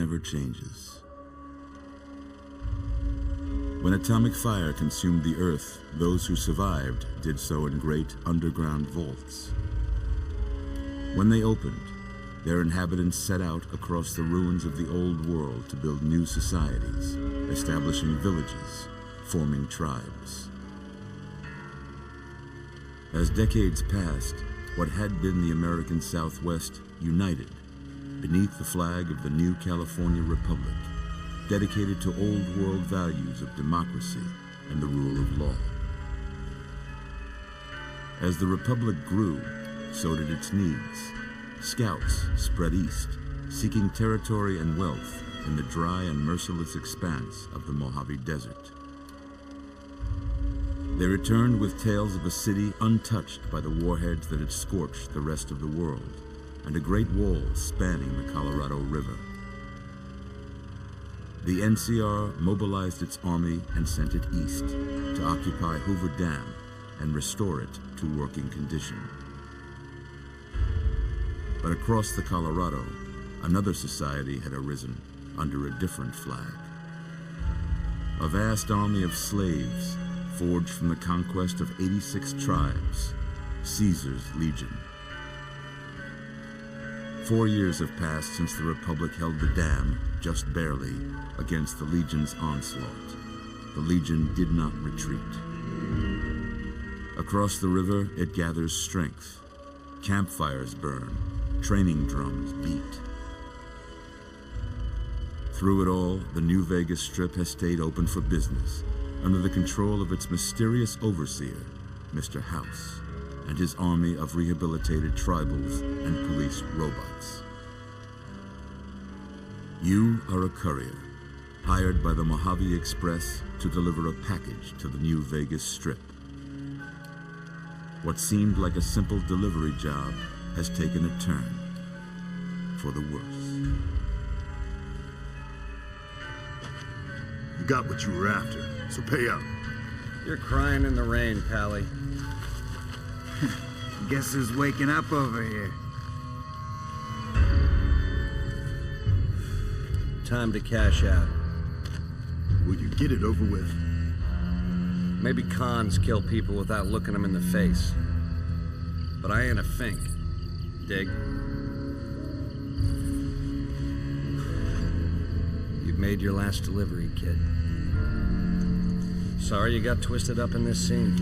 never changes. When atomic fire consumed the Earth, those who survived did so in great underground vaults. When they opened, their inhabitants set out across the ruins of the old world to build new societies, establishing villages, forming tribes. As decades passed, what had been the American Southwest united beneath the flag of the new California Republic, dedicated to old world values of democracy and the rule of law. As the Republic grew, so did its needs. Scouts spread east, seeking territory and wealth in the dry and merciless expanse of the Mojave Desert. They returned with tales of a city untouched by the warheads that had scorched the rest of the world, and a great wall spanning the Colorado River. The NCR mobilized its army and sent it east to occupy Hoover Dam and restore it to working condition. But across the Colorado, another society had arisen under a different flag. A vast army of slaves forged from the conquest of 86 tribes, Caesar's Legion. 4 years have passed since the Republic held the dam, just barely, against the Legion's onslaught. The Legion did not retreat. Across the river, it gathers strength. Campfires burn, training drums beat. Through it all, the New Vegas Strip has stayed open for business, under the control of its mysterious overseer, Mr. House, and his army of rehabilitated tribals and police robots. You are a courier, hired by the Mojave Express to deliver a package to the New Vegas Strip. What seemed like a simple delivery job has taken a turn for the worse. You got what you were after, so pay up. You're crying in the rain, Pally. Guess who's waking up over here? Time to cash out. Will you get it over with? Maybe cons kill people without looking them in the face. But I ain't a fink. Dig? You've made your last delivery, kid. Sorry you got twisted up in this scene.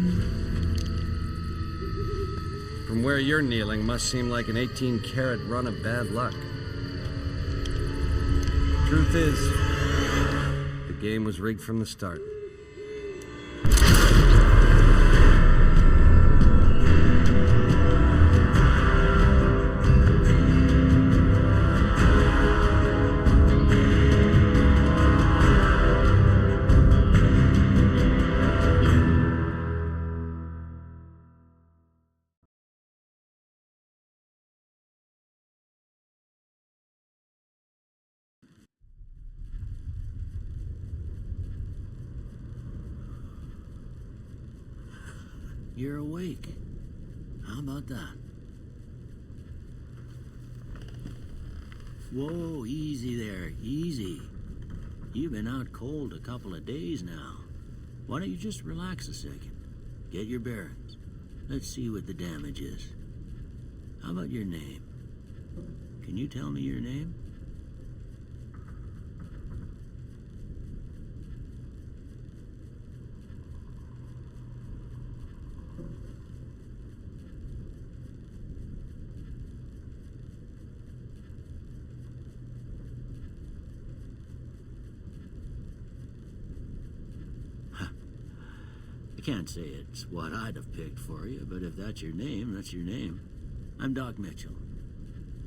From where you're kneeling must seem like an 18-carat run of bad luck. Truth is, the game was rigged from the start. You're awake. How about that? Whoa, easy there, easy. You've been out cold a couple of days now. Why don't you just relax a second? Get your bearings. Let's see what the damage is. How about your name? Can you tell me your name? I can't say it's what I'd have picked for you, but if that's your name, that's your name. I'm Doc Mitchell.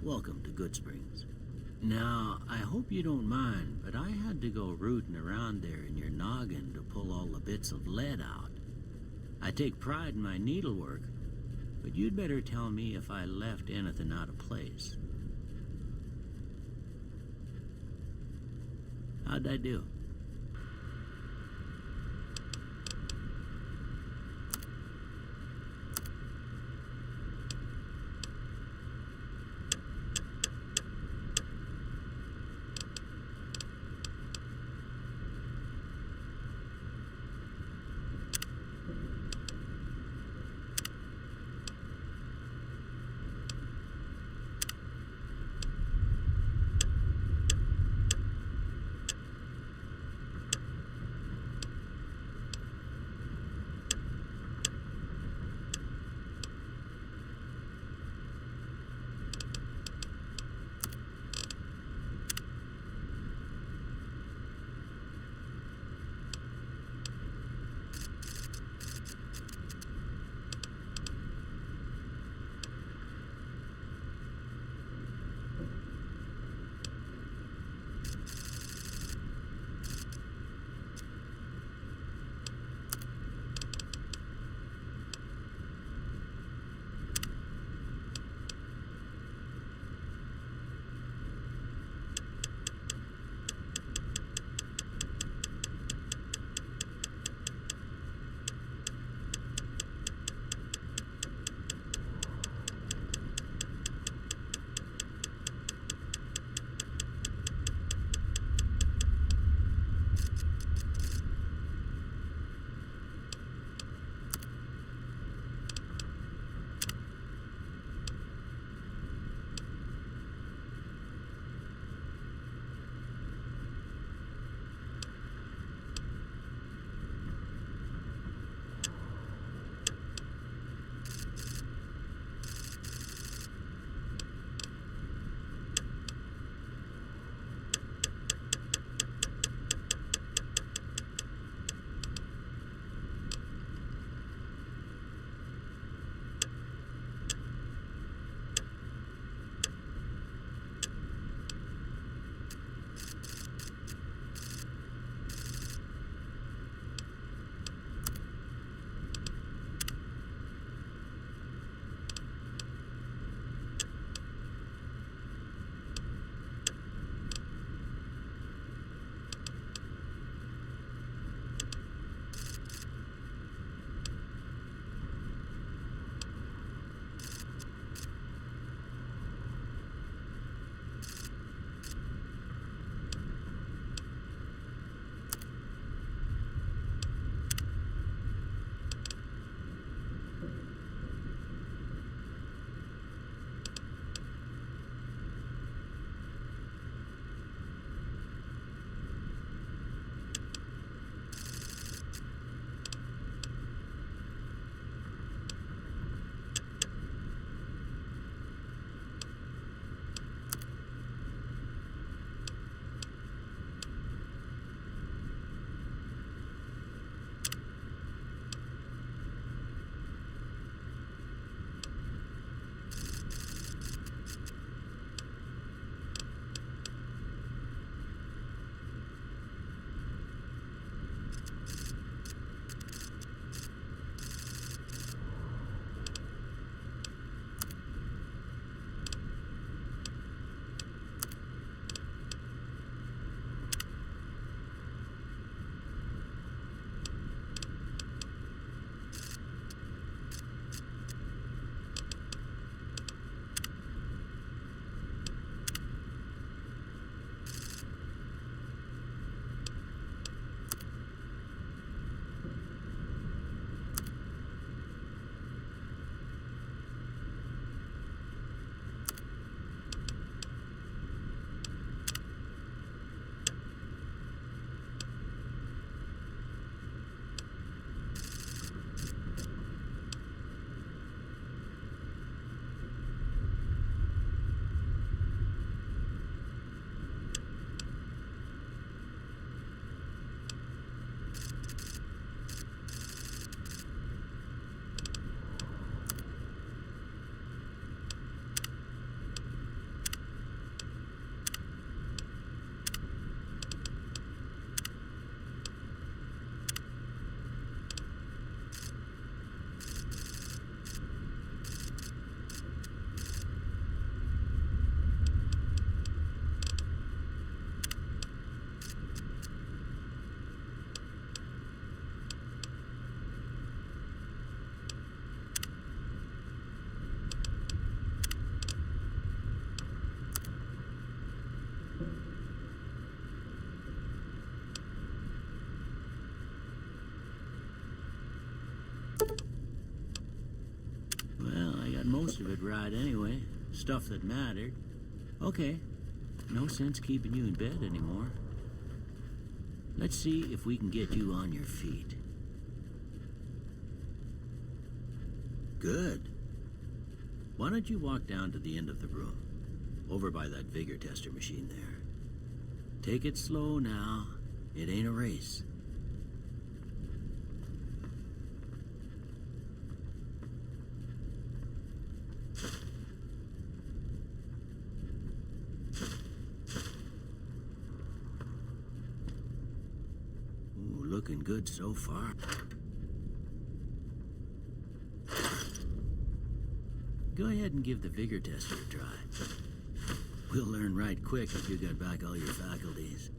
Welcome to Goodsprings. Now, I hope you don't mind, but I had to go rooting around there in your noggin to pull all the bits of lead out. I take pride in my needlework, but you'd better tell me if I left anything out of place. How'd I do? of it right anyway. Stuff that mattered. Okay, no sense keeping you in bed anymore. Let's see if we can get you on your feet. Good. Why don't you walk down to the end of the room, over by that vigor tester machine there. Take it slow now. It ain't a race. Ooh, looking good so far. Go ahead and give the vigor tester a try. We'll learn right quick if you got back all your faculties.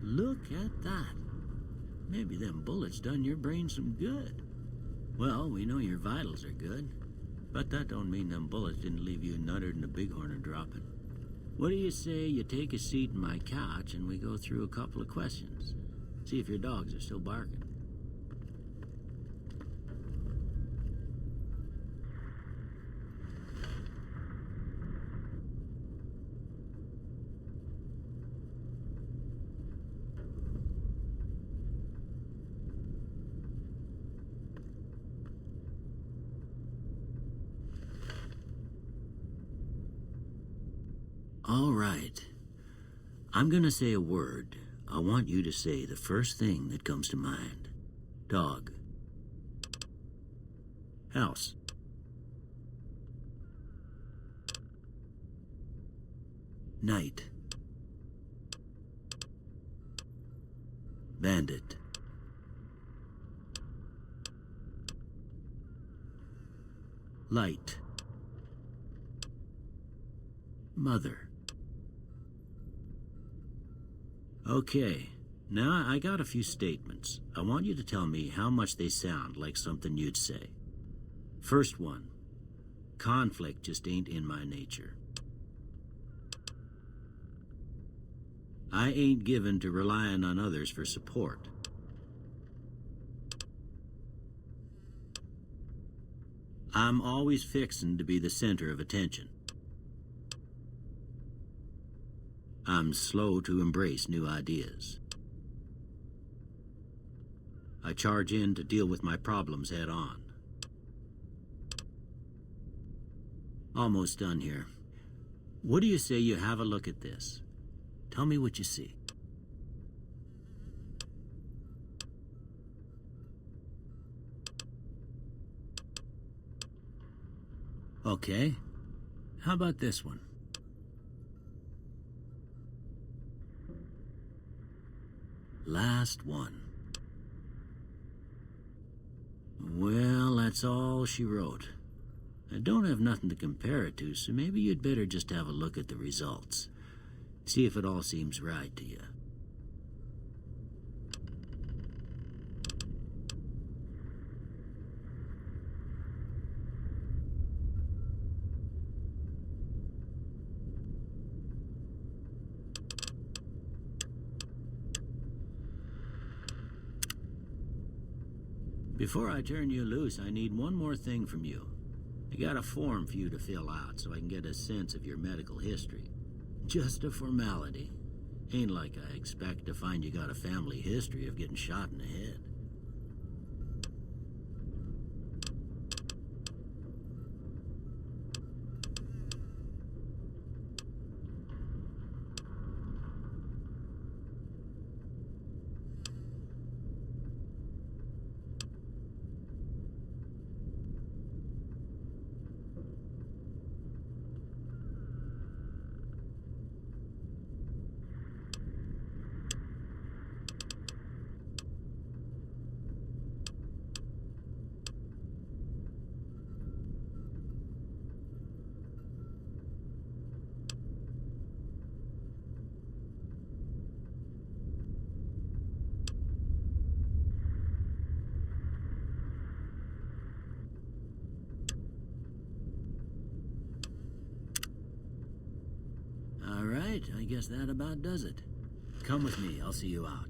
Look at that. Maybe them bullets done your brain some good. Well, we know your vitals are good, but that don't mean them bullets didn't leave you nuttered and a bighorn dropping. What do you say you take a seat in my couch and we go through a couple of questions? See if your dogs are still barking. All right. I'm gonna say a word. I want you to say the first thing that comes to mind. Dog. House. Night. Bandit. Light. Mother. Okay, now I got a few statements. I want you to tell me how much they sound like something you'd say. First one, conflict just ain't in my nature. I ain't given to relying on others for support. I'm always fixin' to be the center of attention. I'm slow to embrace new ideas. I charge in to deal with my problems head on. Almost done here. What do you say you have a look at this? Tell me what you see. Okay. How about this one? Last one. Well, that's all she wrote. I don't have nothing to compare it to, so maybe you'd better just have a look at the results. See if it all seems right to you. Before I turn you loose, I need one more thing from you. I got a form for you to fill out so I can get a sense of your medical history. Just a formality. Ain't like I expect to find you got a family history of getting shot in the head. All right, I guess that about does it. Come with me, I'll see you out.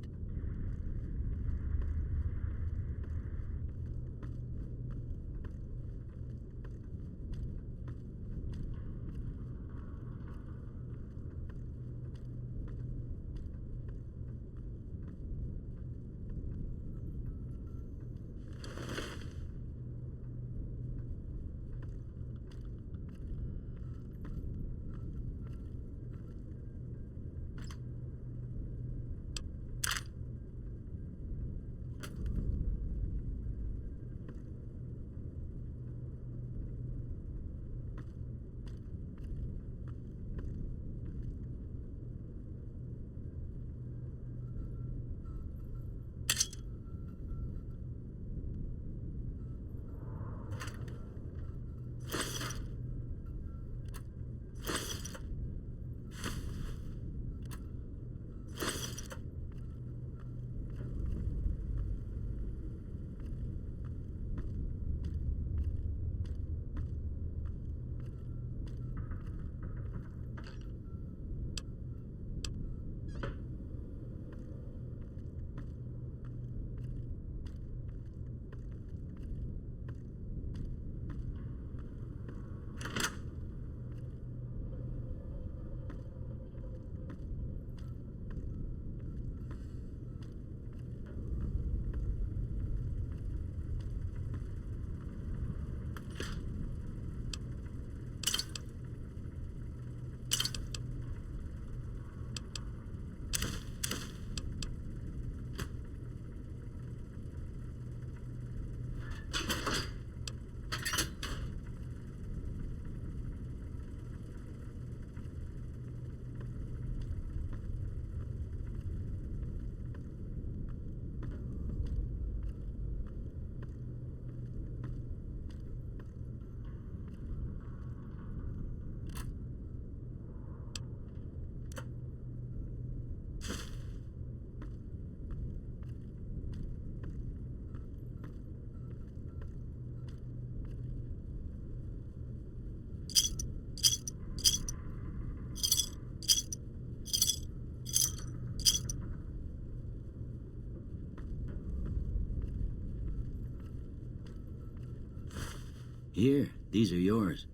Here, these are yours.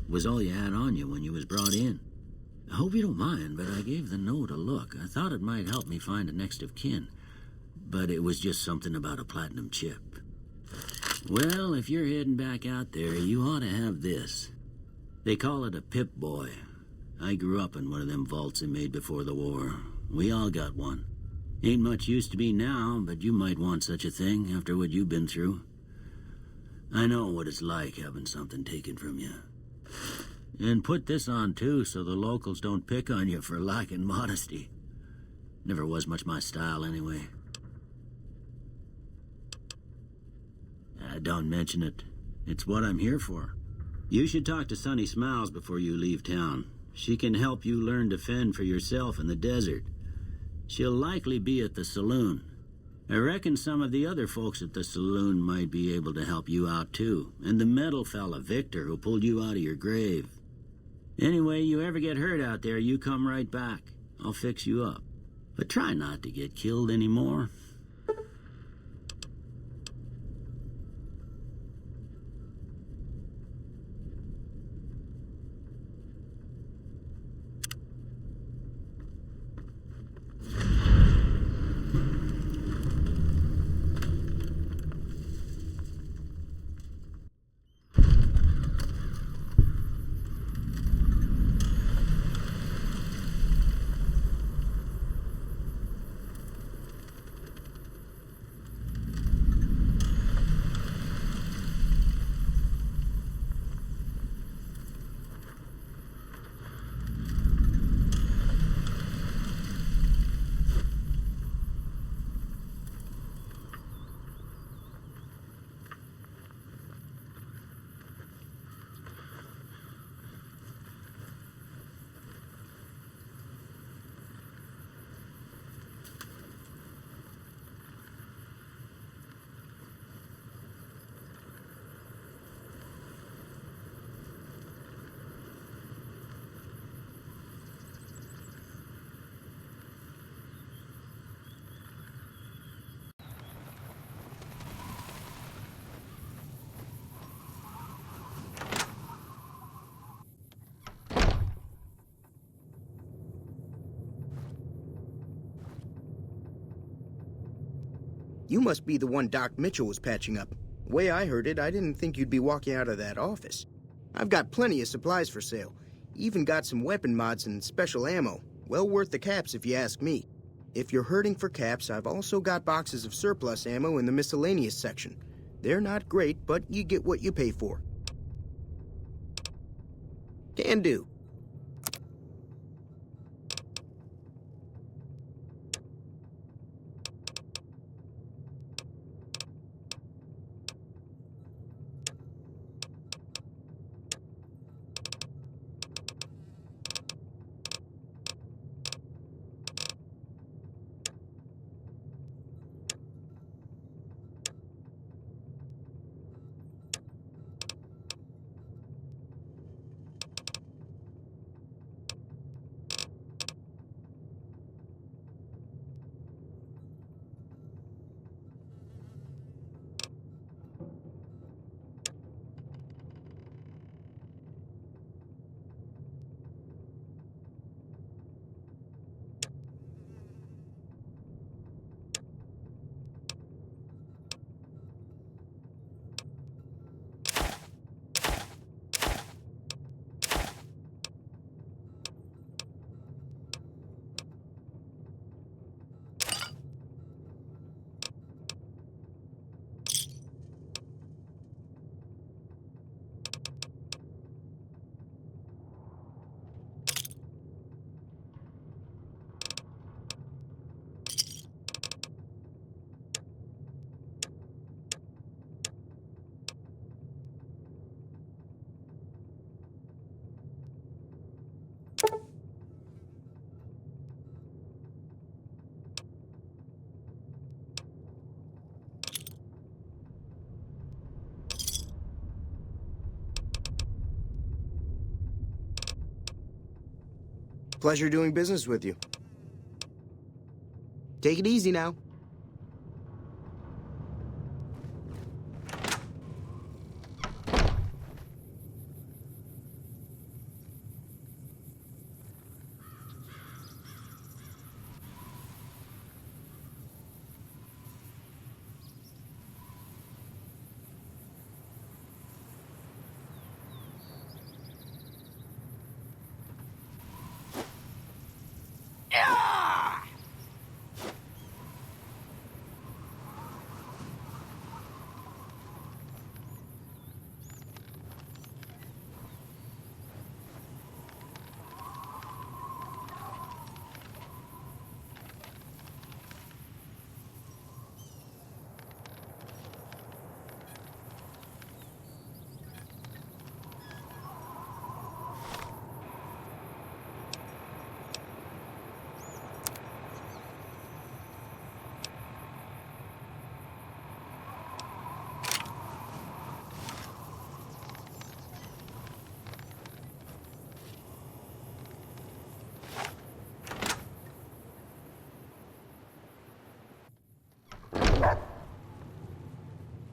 Was all you had on you when you was brought in. I hope you don't mind, but I gave the note a look. I thought it might help me find a next of kin. But it was just something about a platinum chip. Well, if you're heading back out there, you ought to have this. They call it a Pip-Boy. I grew up in one of them vaults they made before the war. We all got one. Ain't much use to me now, but you might want such a thing after what you've been through. I know what it's like having something taken from you. And put this on, too, so the locals don't pick on you for lacking modesty. Never was much my style, anyway. Don't mention it. It's what I'm here for. You should talk to Sonny Smiles before you leave town. She can help you learn to fend for yourself in the desert. She'll likely be at the saloon. I reckon some of the other folks at the saloon might be able to help you out too. And the metal fella, Victor, who pulled you out of your grave. Anyway, you ever get hurt out there, you come right back. I'll fix you up. But try not to get killed anymore. You must be the one Doc Mitchell was patching up. The way I heard it, I didn't think you'd be walking out of that office. I've got plenty of supplies for sale. Even got some weapon mods and special ammo. Well worth the caps if you ask me. If you're hurting for caps, I've also got boxes of surplus ammo in the miscellaneous section. They're not great, but you get what you pay for. Can do. Pleasure doing business with you. Take it easy now.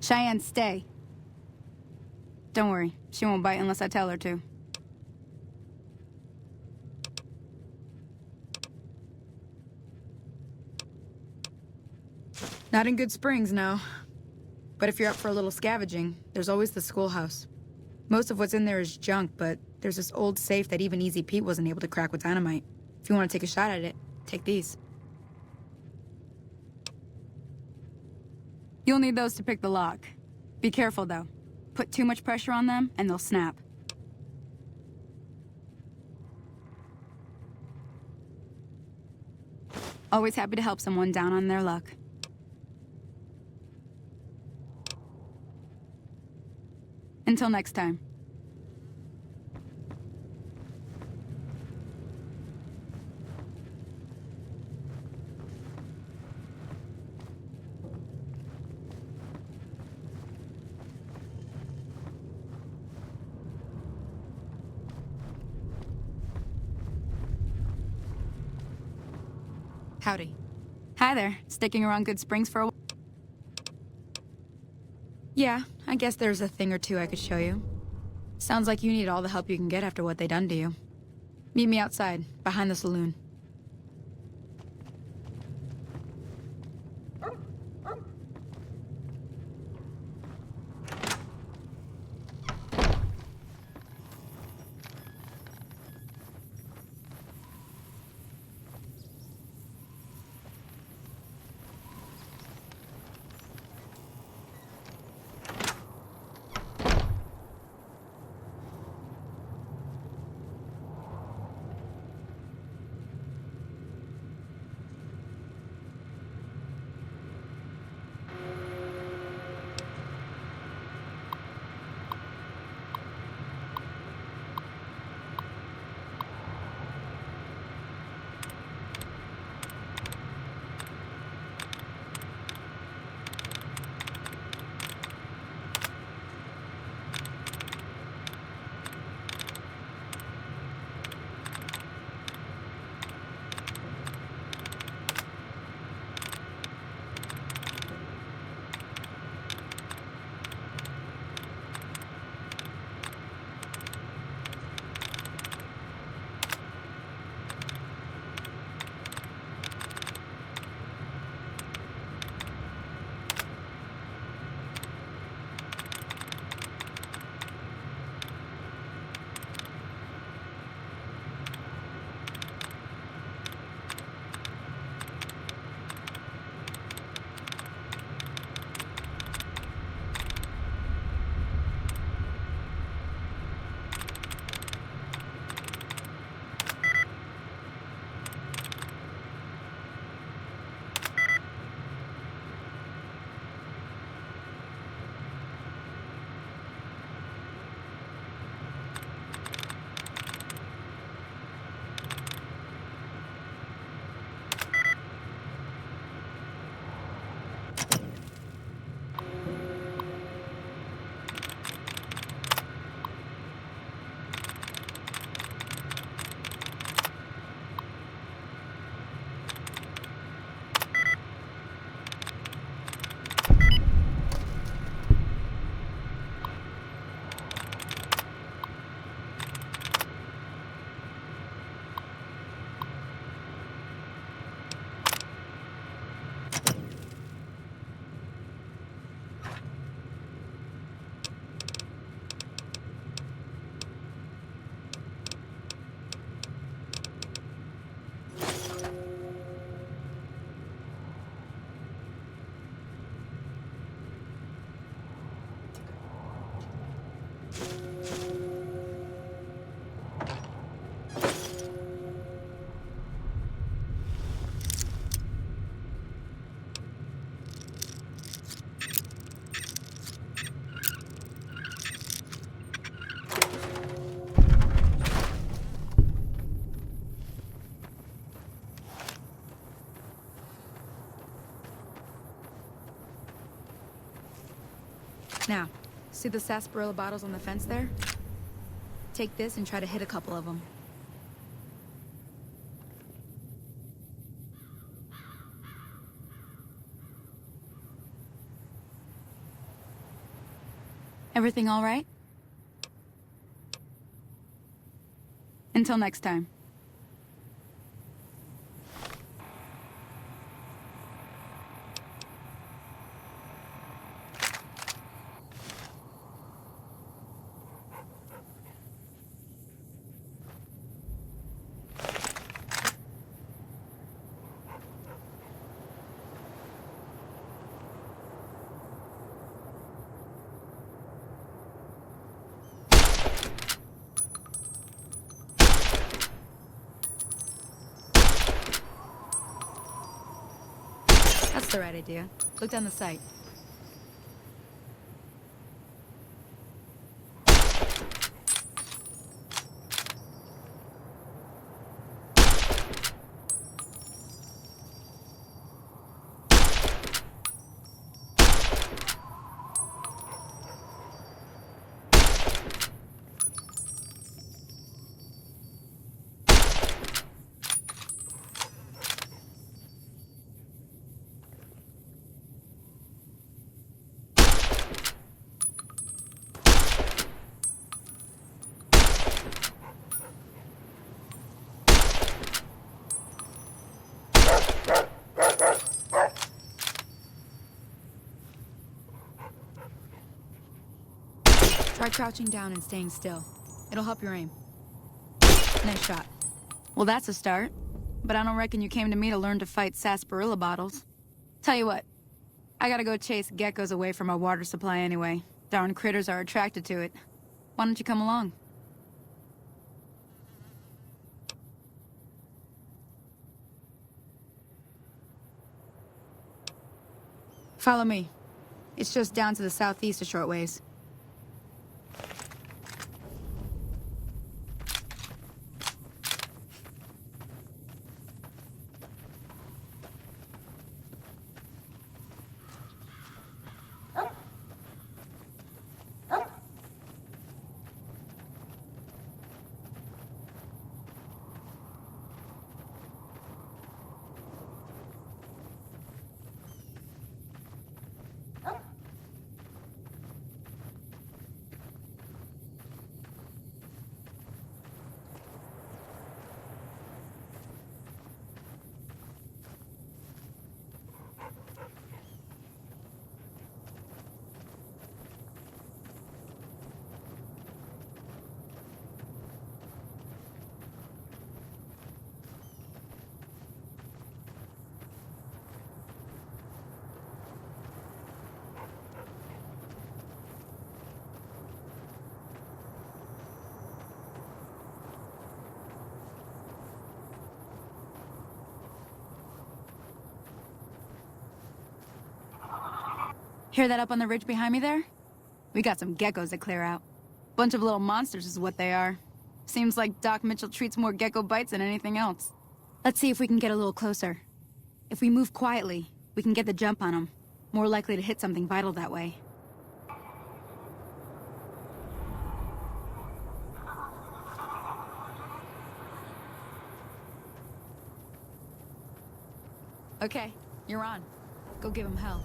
Cheyenne, stay. Don't worry, she won't bite unless I tell her to. Not in Good Springs, no. But if you're up for a little scavenging, there's always the schoolhouse. Most of what's in there is junk, but there's this old safe that even Easy Pete wasn't able to crack with dynamite. If you want to take a shot at it, take these. You'll need those to pick the lock. Be careful, though. Put too much pressure on them, and they'll snap. Always happy to help someone down on their luck. Until next time. Howdy. Hi there. Sticking around Good Springs for a while? Yeah, I guess there's a thing or two I could show you. Sounds like you need all the help you can get after what they done to you. Meet me outside, behind the saloon. Now, see the sarsaparilla bottles on the fence there? Take this and try to hit a couple of them. Everything all right? Until next time. That's the right idea. Look down the sight. Try crouching down and staying still. It'll help your aim. Nice shot. Well, that's a start. But I don't reckon you came to me to learn to fight sarsaparilla bottles. Tell you what, I gotta go chase geckos away from our water supply anyway. Darn critters are attracted to it. Why don't you come along? Follow me. It's just down to the southeast a short ways. Hear that up on the ridge behind me there? We got some geckos to clear out. Bunch of little monsters is what they are. Seems like Doc Mitchell treats more gecko bites than anything else. Let's see if we can get a little closer. If we move quietly, we can get the jump on them. More likely to hit something vital that way. Okay, you're on. Go give him hell.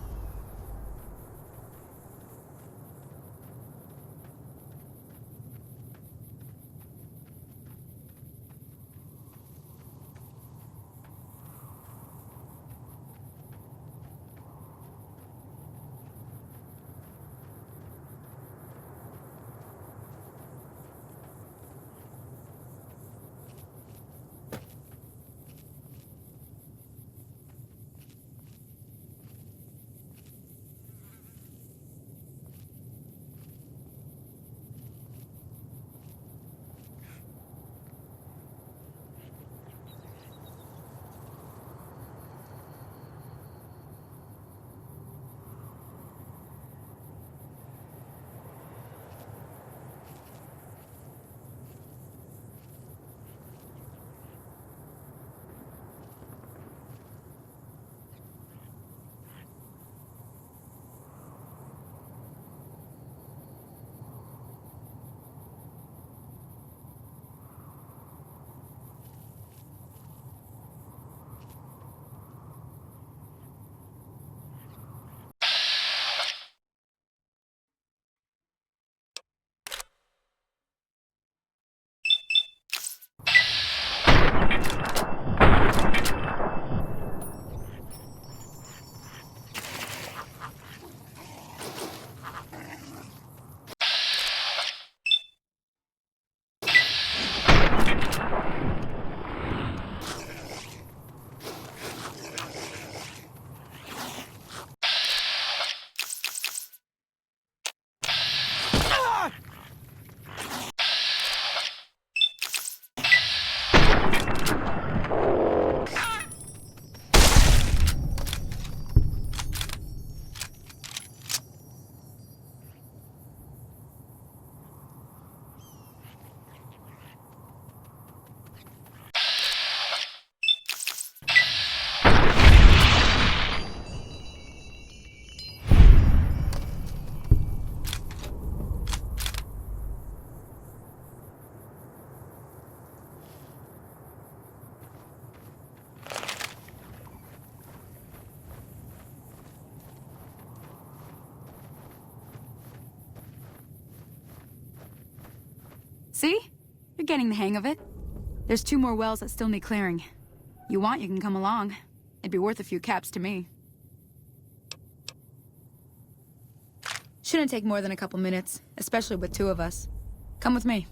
See? You're getting the hang of it. There's 2 more wells that still need clearing. You want, you can come along. It'd be worth a few caps to me. Shouldn't take more than a couple minutes, especially with 2 of us. Come with me.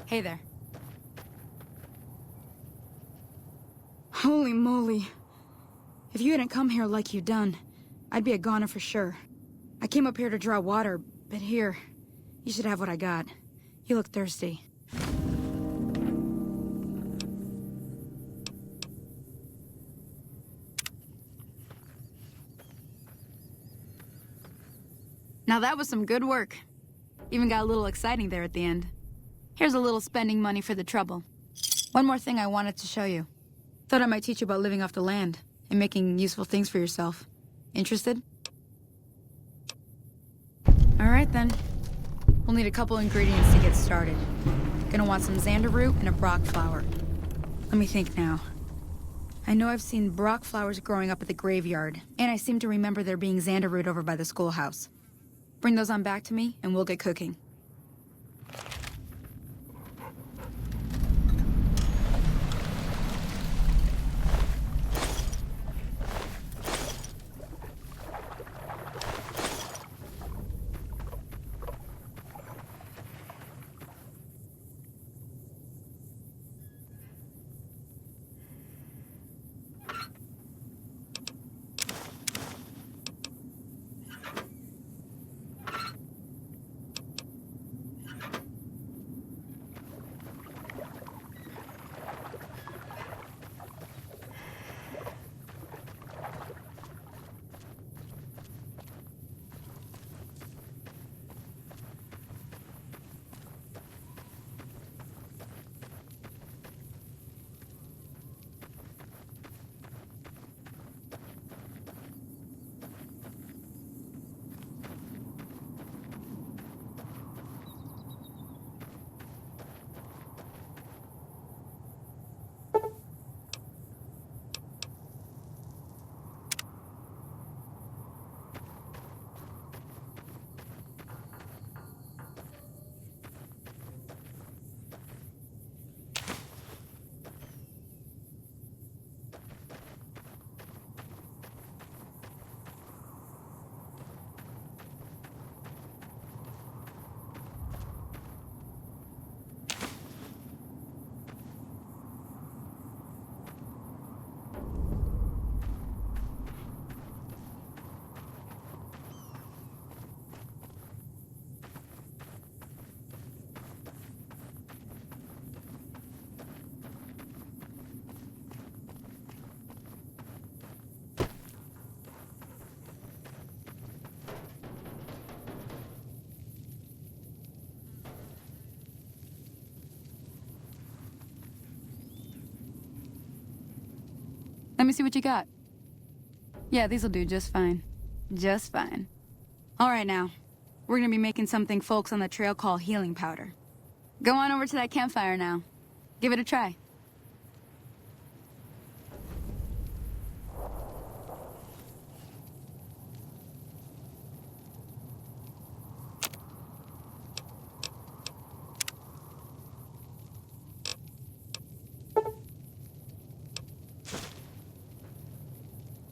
Hey there. Holy moly. If you hadn't come here like you done, I'd be a goner for sure. I came up here to draw water, but here, you should have what I got. You look thirsty. Now that was some good work. Even got a little exciting there at the end. Here's a little spending money for the trouble. One more thing I wanted to show you. Thought I might teach you about living off the land and making useful things for yourself. Interested? All right then. We'll need a couple ingredients to get started. Gonna want some xander root and a brock flower. Let me think now. I know I've seen brock flowers growing up at the graveyard, and I seem to remember there being xander root over by the schoolhouse. Bring those on back to me, and we'll get cooking. me see what you got. Yeah, these'll do just fine. Just fine. All right, now. We're gonna be making something folks on the trail call healing powder. Go on over to that campfire now. Give it a try.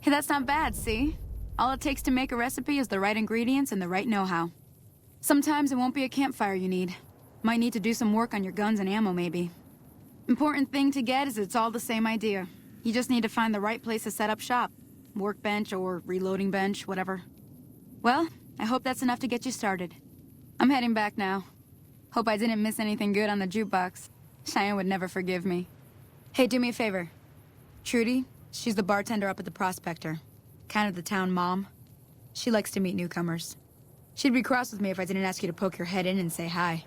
Hey, that's not bad, see? All it takes to make a recipe is the right ingredients and the right know-how. Sometimes it won't be a campfire you need. Might need to do some work on your guns and ammo, maybe. Important thing to get is it's all the same idea. You just need to find the right place to set up shop. Workbench or reloading bench, whatever. Well, I hope that's enough to get you started. I'm heading back now. Hope I didn't miss anything good on the jukebox. Cheyenne would never forgive me. Hey, do me a favor. Trudy, she's the bartender up at the Prospector. Kind of the town mom. She likes to meet newcomers. She'd be cross with me if I didn't ask you to poke your head in and say hi.